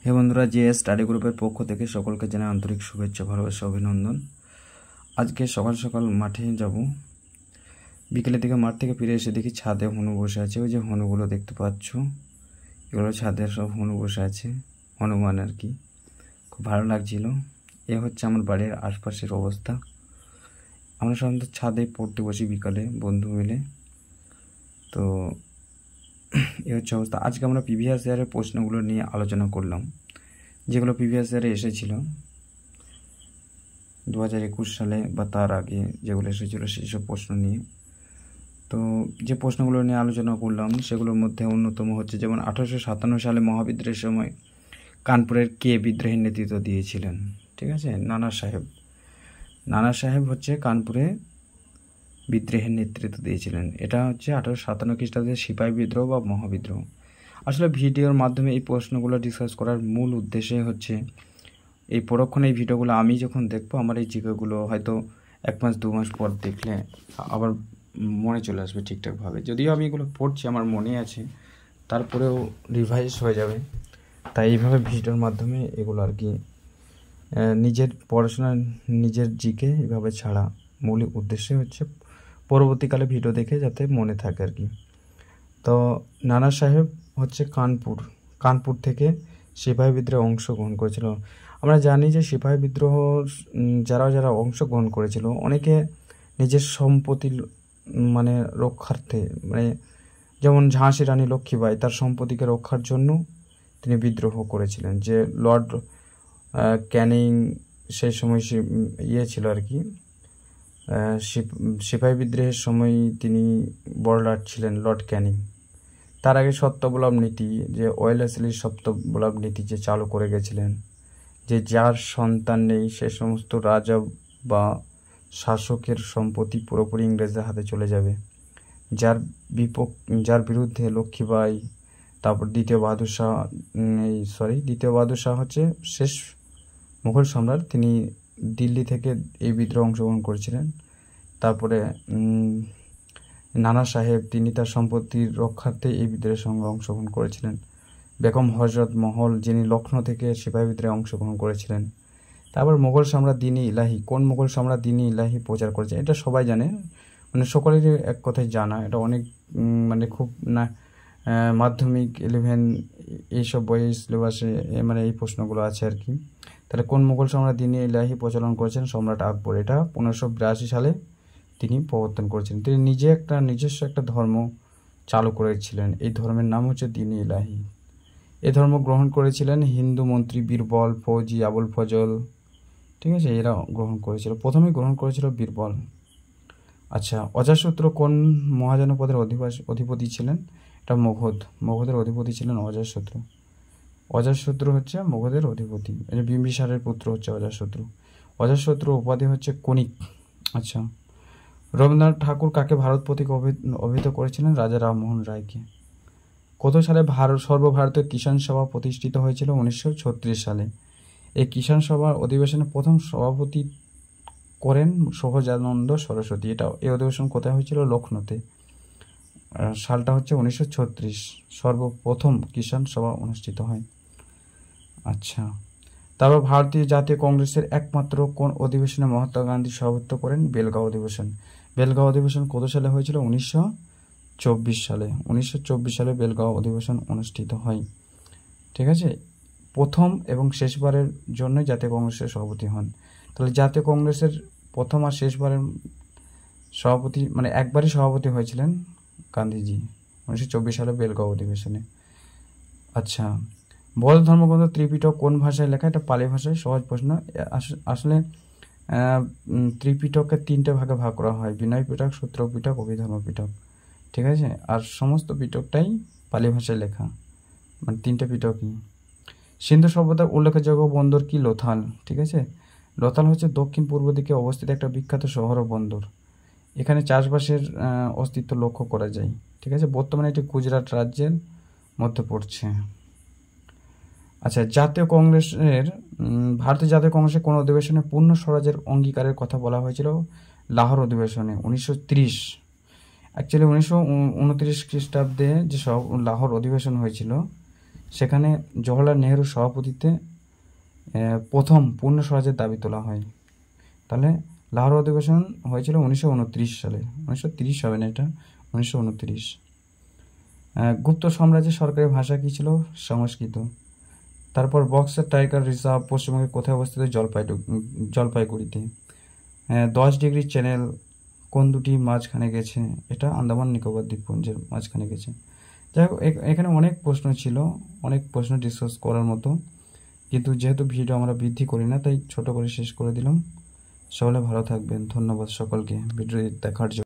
হে বন্ধুরা, GS study গ্রুপের পক্ষ থেকে সকলকে জানাই আন্তরিক শুভেচ্ছা, ভালোবাসা, অভিনন্দন। আজকে সকাল সকাল মাঠে যাব। বিকেলের দিকে মাঠ থেকে ফিরে এসে দেখি ছাদে হনু বসে আছে। ওই যে হনুগুলো দেখতে পাচ্ছ, এগুলো ছাদের সব হনু বসে আছে, হনুমান আর কি। খুব ভালো লাগছিল। এ হচ্ছে আমার বাড়ির আশপাশের অবস্থা। আমরা সাধারণত ছাদে পড়তে বসি বিকালে বন্ধু মিলে। তো এ হচ্ছে অবস্থা। আজকে আমরা প্রিভিয়াস ইয়ারের প্রশ্নগুলো নিয়ে আলোচনা করলাম, যেগুলো প্রিভিয়াস ইয়ারে এসেছিল 2021 সালে বা তার আগে যেগুলো এসেছিলো সেসব প্রশ্ন নিয়ে। তো যে প্রশ্নগুলো নিয়ে আলোচনা করলাম সেগুলোর মধ্যে অন্যতম হচ্ছে যেমন 1857 সালে মহাবিদ্রোহের সময় কানপুরের কে বিদ্রোহের নেতৃত্ব দিয়েছিলেন? ঠিক আছে, নানা সাহেব। নানা সাহেব হচ্ছে কানপুরে বিদ্রোহের নেতৃত্ব দিয়েছিলেন। এটা হচ্ছে 1857 খ্রিস্টাব্দের সিপাহী বিদ্রোহ বা মহাবিদ্রোহ। আসলে ভিডিওর মাধ্যমে এই প্রশ্নগুলো ডিসকাস করার মূল উদ্দেশ্যে হচ্ছে এই পরক্ষণে এই ভিডিওগুলো আমি যখন দেখবো, আমার এই জিকেগুলো হয়তো 1 মাস 2 মাস পর দেখলে আবার মনে চলে আসবে ঠিকঠাকভাবে। যদিও আমি এগুলো পড়ছি, আমার মনে আছে, তারপরেও রিভাইজ হয়ে যাবে। তাই এইভাবে ভিডিওর মাধ্যমে এগুলো আর কি নিজের পড়াশোনা, নিজের জিকে এইভাবে ছাড়া মূল উদ্দেশ্য হচ্ছে পরবর্তীকালে ভিডিও দেখে যাতে মনে থাকে আর কি। তো নানা সাহেব হচ্ছে কানপুর থেকে সিপাহী বিদ্রোহে অংশগ্রহণ করেছিল। আমরা জানি যে সিপাহী বিদ্রোহ যারা অংশগ্রহণ করেছিল অনেকে নিজের সম্পত্তি মানে রক্ষার্থে, মানে যেমন ঝাঁসি রানী লক্ষ্মীবাঈ তার সম্পত্তিকে রক্ষার জন্য তিনি বিদ্রোহ করেছিলেন। যে লর্ড ক্যানিং সেই সময় ছিল আর কি, সিপাহী বিদ্রোহের সময় তিনি বড়লাট ছিলেন লর্ড ক্যানিং। তার আগে সত্যবলম্ব নীতি, যে ওয়েলেসলির সত্যবলম্ব নীতি যে চালু করে গেছিলেন, যে যার সন্তান নেই সে সমস্ত রাজা বা শাসকের সম্পত্তি পুরোপুরি ইংরেজদের হাতে চলে যাবে। যার বিরুদ্ধে লক্ষ্মীবাঈ, তারপর দ্বিতীয় বাহাদুর শাহ হচ্ছে শেষ মুঘল সম্রাট, তিনি দিল্লি থেকে এই বিদ্রোহে অংশগ্রহণ করেছিলেন। তারপরে নানা সাহেব তিনি তার সম্পত্তির রক্ষার্থে এই বিদ্রোহের সঙ্গে অংশগ্রহণ করেছিলেন। বেগম হজরত মহল যিনি লখনৌ থেকে সিপাহী বিদ্রোহে অংশগ্রহণ করেছিলেন। তারপর মোগল সম্রাট দিনী ইলাহি, কোন মোগল সম্রাট দিনী ইলাহি প্রচার করেছেন? এটা সবাই জানে, মানে সকলেরই এক কথায় জানা। এটা অনেক মানে খুব না মাধ্যমিক 11 এইসব বইয়ের সিলেবাসে মানে এই প্রশ্নগুলো আছে আর কি। তাহলে কোন মোগল সম্রাট দিনী ইলাহি প্রচলন করেছেন? সম্রাট আকবর। এটা 1582 সালে তিনি প্রবর্তন করেছিলেন। তিনি নিজস্ব একটা ধর্ম চালু করেছিলেন। এই ধর্মের নাম হচ্ছে দিনী ইলাহি। এই ধর্ম গ্রহণ করেছিলেন হিন্দু মন্ত্রী বীরবল, ফৌজি, আবুল ফজল, ঠিক আছে, এরা গ্রহণ করেছিল। প্রথমে গ্রহণ করেছিল বীরবল। আচ্ছা, অজাতশত্রু কোন মহাজনপদের অধিপতি ছিলেন? এটা মগধের অধিপতি ছিলেন অজাতশত্রু। অজাতশত্রু হচ্ছে মগধের অধিপতি। এই বিম্বিসারের পুত্র হচ্ছে অজাতশত্রু। অজাতশত্রু উপাধি হচ্ছে কনিক। আচ্ছা, রবীন্দ্রনাথ ঠাকুর কাকে ভারত প্রতীক অভিহিত করেছিলেন? রাজা রামমোহন রায়কে। কত সালে সর্বভারতীয় কিষাণ সভা প্রতিষ্ঠিত হয়েছিল? 1936 সালে। এই কিষাণ সভার অধিবেশনে প্রথম সভাপতি করেন সহজানন্দ সরস্বতী। এই অধিবেশন কোথায় হয়েছিল? লখনৌতে। সালটা হচ্ছে 1936, সর্বপ্রথম কিষাণ সভা অনুষ্ঠিত হয়। আচ্ছা, তারপর ভারতীয় জাতীয় কংগ্রেসের একমাত্র কোন অধিবেশনে মহাত্মা গান্ধী সভাপতিত্ব করেন? বেলগাঁও অধিবেশন। বেলগাঁও অধিবেশন কত সালে হয়েছিল? 1924 সালে। 1924 সালে বেলগাঁও অধিবেশন অনুষ্ঠিত হয়। ঠিক আছে, প্রথম এবং শেষবারের জন্য জাতীয় কংগ্রেসের সভাপতি হন। তাহলে জাতীয় কংগ্রেসের প্রথম আর শেষবারের সভাপতি, মানে একবারই সভাপতি হয়েছিলেন গান্ধীজি 1924 সালে বেলগাঁও অধিবেশনে। আচ্ছা, বৌদ্ধ ধর্মগ্রন্থ ত্রিপিটক কোন ভাষায় লেখা? এটা পালি ভাষায়। সহজ প্রশ্ন। আসলে ত্রিপিটককে 3টে ভাগে ভাগ করা হয়: বিনয় পিটক, সূত্র পিটক, অভিধর্ম পিটক। ঠিক আছে, আর সমস্ত পিটকটাই পালি ভাষায় লেখা, মানে 3টে পিটকই। সিন্ধু সভ্যতার উল্লেখযোগ্য বন্দর কি? লোথাল। ঠিক আছে, লোথাল হচ্ছে দক্ষিণ পূর্ব দিকে অবস্থিত একটা বিখ্যাত শহর ও বন্দর। এখানে চাষবাসের অস্তিত্ব লক্ষ্য করা যায়। ঠিক আছে, বর্তমানে এটি গুজরাট রাজ্যের মধ্যে পড়ছে। আচ্ছা, ভারতীয় জাতীয় কংগ্রেসের কোন অধিবেশনে পূর্ণ স্বরাজের অঙ্গীকারের কথা বলা হয়েছিল? লাহোর অধিবেশনে 1930। অ্যাকচুয়ালি 1929 খ্রিস্টাব্দে যে লাহোর অধিবেশন হয়েছিল সেখানে জওহরলাল নেহরুর সভাপতিত্বে প্রথম পূর্ণ স্বরাজের দাবি তোলা হয়। তাহলে লাহোর অধিবেশন হয়েছিল 1929 সালে, 1930 হবে না, এটা 1929। গুপ্ত সাম্রাজ্যের সরকারি ভাষা কী ছিল? সংস্কৃত। তারপর বক্সার টাইগার রিজার্ভ পশ্চিমবঙ্গের কোথায় অবস্থিত? জলপাইগুড়িতে। 10 ডিগ্রি চ্যানেল কোন দুটি মাঝখানে গেছে? এটা আন্দামান নিকোবর দ্বীপপুঞ্জের মাঝখানে গেছে। যাই হোক, এখানে অনেক প্রশ্ন ছিল, অনেক প্রশ্ন ডিসকাস করার মতো, কিন্তু যেহেতু ভিডিও আমরা বৃদ্ধি করি না, তাই ছোট করে শেষ করে দিলাম। সকলে ভালো থাকবেন, ধন্যবাদ সকলকে ভিডিও দেখার জন্য।